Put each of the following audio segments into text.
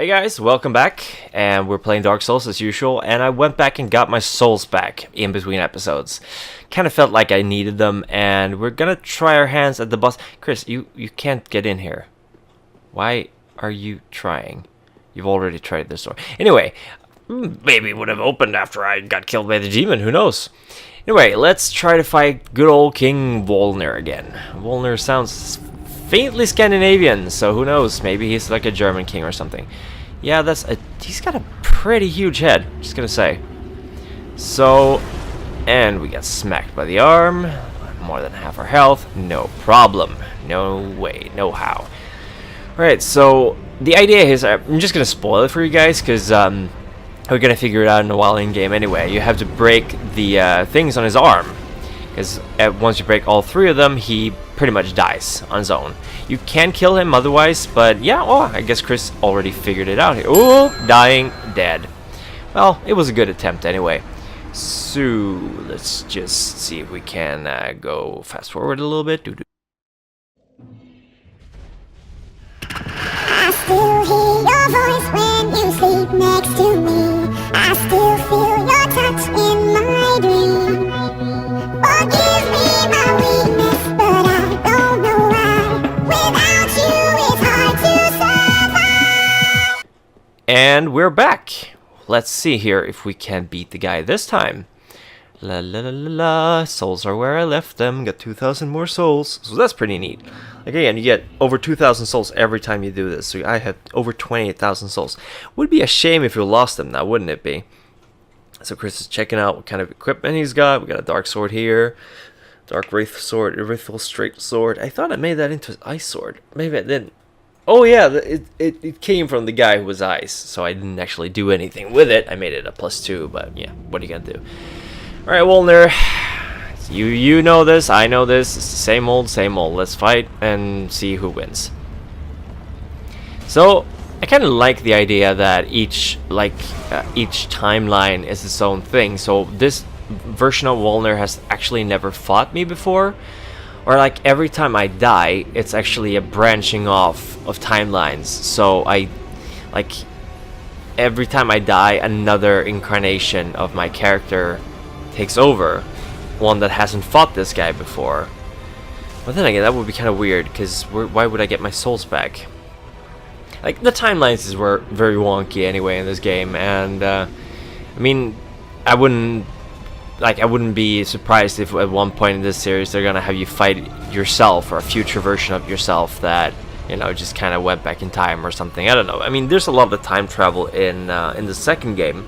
guys, welcome back, and we're playing Dark Souls as usual, and I went back and got my souls back in between episodes. Kind of felt like I needed them, and we're gonna try our hands at the boss. Chris, you can't get in here. Why are you trying? You've already tried this door. Anyway, maybe it would have opened after I got killed by the demon, who knows? Anyway, let's try to fight good old King Volnir again. Volnir sounds faintly Scandinavian, so who knows? Maybe he's like a German king or something. Yeah, he's got a pretty huge head, just gonna say. So, and we got smacked by the arm. More than half our health. No problem. No way. No how. Alright, so the idea is, I'm just gonna spoil it for you guys, because we're gonna figure it out in a while in game anyway. You have to break the things on his arm, because once you break all three of them, he pretty much dies on his own. You can kill him otherwise, but yeah, I guess Chris already figured it out here. Ooh, dying, dead. Well, it was a good attempt anyway. So, let's just see if we can go fast forward a little bit. I still hear your voice when you sleep next to me. I still feel your touch in my dream. Forgive me my weakness, but I don't know why. Without you, it's hard to survive. And we're back. Let's see here if we can beat the guy this time. La la la la la. Souls are where I left them. Got 2,000 more souls. So that's pretty neat. Like again, you get over 2,000 souls every time you do this. So I have over 28,000 souls. Would be a shame if you lost them now, wouldn't it be? So Chris is checking out what kind of equipment he's got. We got a dark sword here. Dark wraith sword, wraithful straight sword. I thought I made that into an ice sword. Maybe I didn't. Oh yeah, it came from the guy who was ice. So I didn't actually do anything with it. I made it a +2, but yeah, what are you gonna do? Alright, Volnir. You know this, I know this. It's the same old, same old. Let's fight and see who wins. So I kind of like the idea that each timeline is its own thing. So this version of Volnir has actually never fought me before, or like every time I die, it's actually a branching off of timelines. So every time I die, another incarnation of my character takes over, one that hasn't fought this guy before. But then again, that would be kind of weird, because why would I get my souls back? Like, the timelines were very wonky anyway in this game, and I mean, I wouldn't be surprised if at one point in this series they're gonna have you fight yourself, or a future version of yourself that, you know, just kind of went back in time or something. I don't know. I mean, there's a lot of time travel in the second game,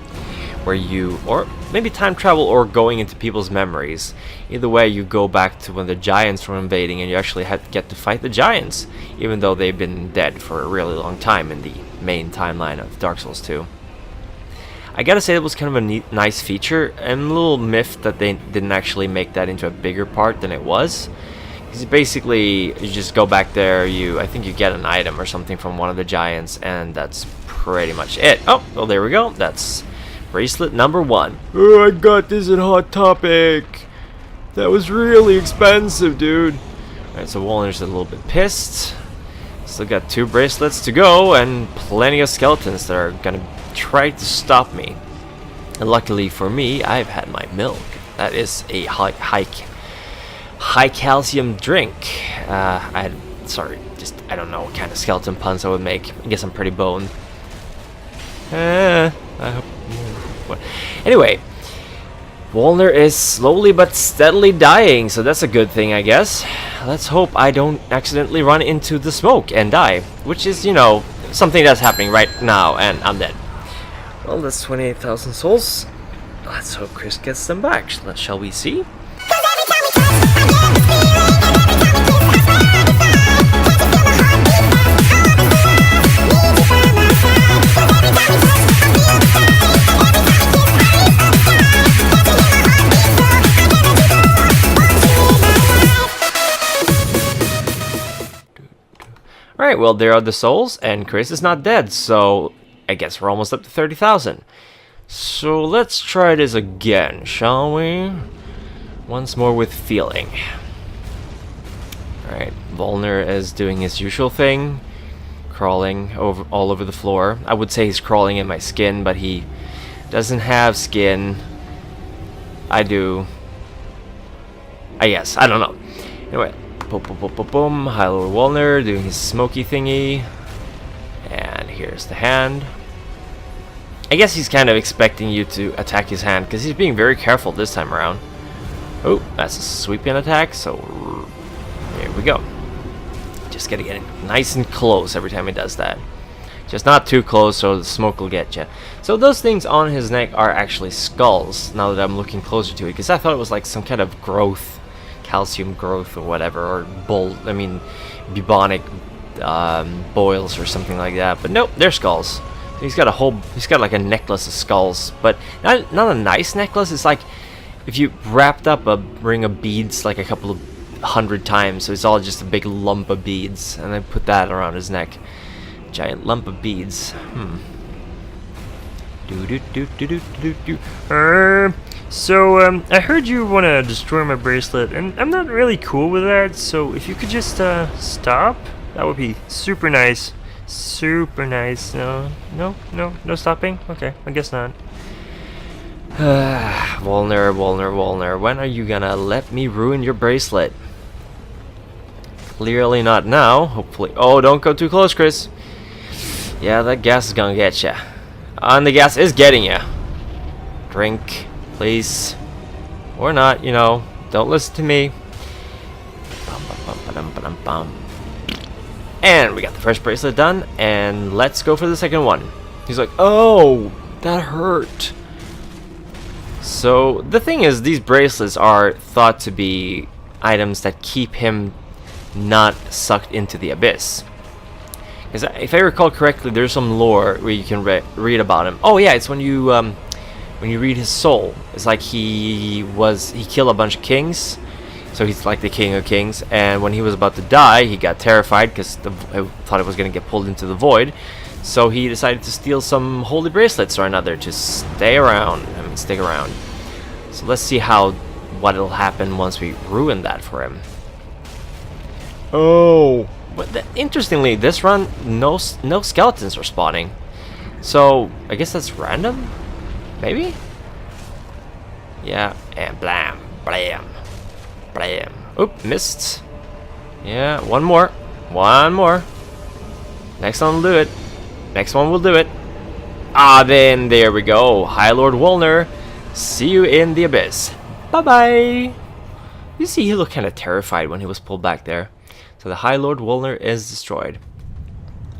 where you, or maybe time travel or going into people's memories. Either way, you go back to when the giants were invading, and you actually get to fight the giants, even though they've been dead for a really long time in the main timeline of Dark Souls 2. I gotta say, it was kind of a nice feature, and a little miffed that they didn't actually make that into a bigger part than it was. Because basically, you just go back there, I think you get an item or something from one of the giants, and that's pretty much it. Oh, well, there we go. That's bracelet number 1. Oh, I got this at Hot Topic. That was really expensive, dude. Alright, so Volnir's a little bit pissed. Still got 2 bracelets to go, and plenty of skeletons that are gonna try to stop me. And luckily for me, I've had my milk. That is a high calcium drink. I don't know what kind of skeleton puns I would make. I guess I'm pretty boned. I hope. Anyway, Volnir is slowly but steadily dying, so that's a good thing, I guess. Let's hope I don't accidentally run into the smoke and die, which is, you know, something that's happening right now, and I'm dead. Well, that's 28,000 souls. Let's hope Chris gets them back. Shall we see? Alright, well, there are the souls, and Chris is not dead, so I guess we're almost up to 30,000. So let's try this again, shall we? Once more with feeling. Alright, Volnir is doing his usual thing. crawling all over the floor. I would say he's crawling in my skin, but he doesn't have skin. I do. I guess. I don't know. Anyway, boom, boom, boom, boom, boom. High Lord Walner doing his smoky thingy. And here's the hand. I guess he's kind of expecting you to attack his hand, because he's being very careful this time around. Oh, that's a sweeping attack, so here we go. Just gotta get it nice and close every time he does that. Just not too close, so the smoke will get you. So those things on his neck are actually skulls, now that I'm looking closer to it, because I thought it was like some kind of growth, calcium growth or whatever, or bubonic boils or something like that. But nope, they're skulls. He's got like a necklace of skulls, but not a nice necklace. It's like if you wrapped up a ring of beads like a couple of 100 times, so it's all just a big lump of beads, and then put that around his neck. Giant lump of beads. So I heard you want to destroy my bracelet, and I'm not really cool with that, so if you could just stop, that would be super nice. Super nice. No stopping? Okay, I guess not. Walner, when are you gonna let me ruin your bracelet? Clearly not now, hopefully. Oh, don't go too close, Chris. Yeah, that gas is gonna get ya. And the gas is getting ya. Drink, please. Or not, you know. Don't listen to me. And we got the first bracelet done, and let's go for the second one. He's like, oh, that hurt. So the thing is, these bracelets are thought to be items that keep him not sucked into the abyss. Because if I recall correctly, there's some lore where you can read about him. Oh yeah, it's when you read his soul. It's like he killed a bunch of kings, so he's like the king of kings. And when he was about to die, he got terrified because he thought it was going to get pulled into the void. So he decided to steal some holy bracelets or another to stick around. So let's see what'll happen once we ruin that for him. Oh, but interestingly, this run no skeletons are spawning. So I guess that's random, maybe. Yeah, and blam, blam, blam. Oop, missed. Yeah, one more. Next one will do it. Ah, then there we go. High Lord Walner, see you in the abyss. Bye-bye. You see, he looked kind of terrified when he was pulled back there. So the High Lord Walner is destroyed.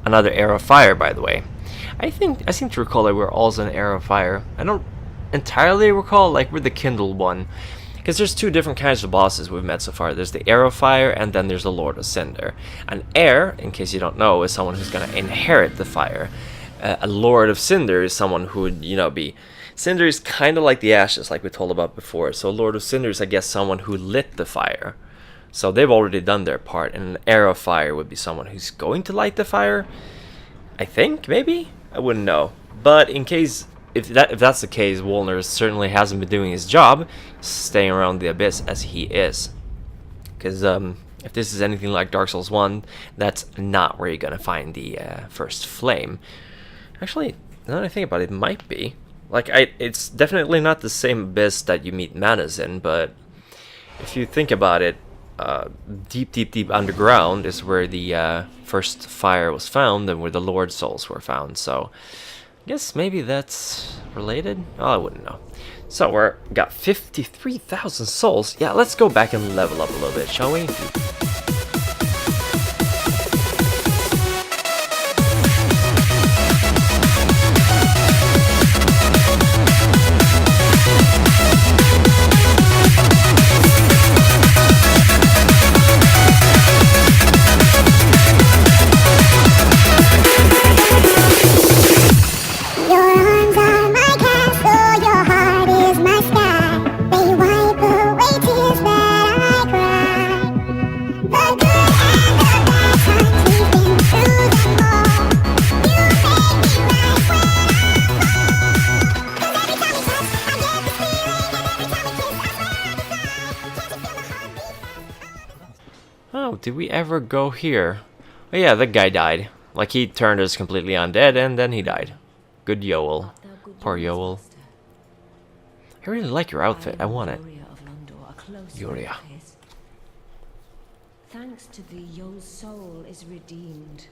Another arrow of fire, by the way. I seem to recall that we're also an arrow of fire. I don't entirely recall, like we're the kindled one. Because there's two different kinds of bosses we've met so far. There's the Air of Fire, and then there's the Lord of Cinder. An Air, in case you don't know, is someone who's going to inherit the fire. A Lord of Cinder is someone who would, be... Cinder is kind of like the ashes, like we told about before. So Lord of Cinder is, I guess, someone who lit the fire. So they've already done their part. And an Air of Fire would be someone who's going to light the fire. I think, maybe? I wouldn't know. But in case... If that's the case, Walner certainly hasn't been doing his job, staying around the abyss as he is. Because if this is anything like Dark Souls 1, that's not where you're gonna find the first flame. Actually, now that I think about it, it might be. Like, it's definitely not the same abyss that you meet Manas in, but if you think about it, deep underground is where the first fire was found, and where the Lord's souls were found. So I guess maybe that's related? Oh, I wouldn't know. So we're got 53,000 souls. Yeah, let's go back and level up a little bit, shall we? Oh, did we ever go here? Oh yeah, that guy died. Like, he turned us completely undead, and then he died. Good Yoel. Poor Yoel. I really like your outfit. I want it. Yuria. Thanks to thee, your soul is redeemed.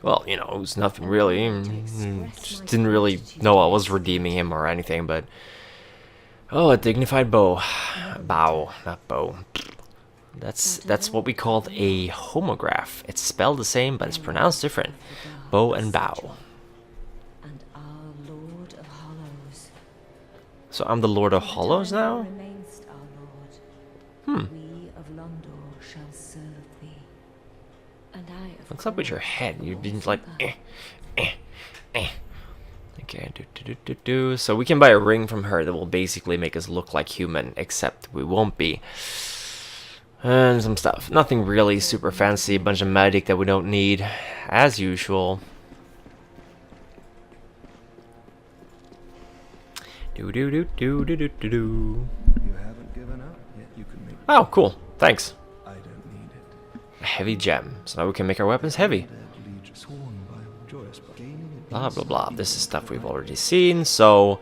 Well, you know, it was nothing really. Just didn't really know I was redeeming him or anything, but... Oh, a dignified bow. Bow, not bow. That's what we called a homograph. It's spelled the same, but it's pronounced different. Bow and bow. And our Lord of Hollows. So I'm the Lord of Hollows now? Hmm. We of Londor shall serve thee. And I of What's up with your head? You've been like, Okay, So we can buy a ring from her that will basically make us look like human, except we won't be. And some stuff. Nothing really super fancy. A bunch of magic that we don't need, as usual. You haven't given up yet. You can make. Oh, cool. Thanks. I don't need it. A heavy gem. So now we can make our weapons heavy. Dead legion sworn by joyous gaining Blah, blah, blah. This is stuff we've already seen, so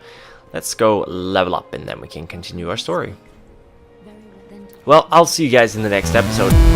let's go level up and then we can continue our story. Well, I'll see you guys in the next episode.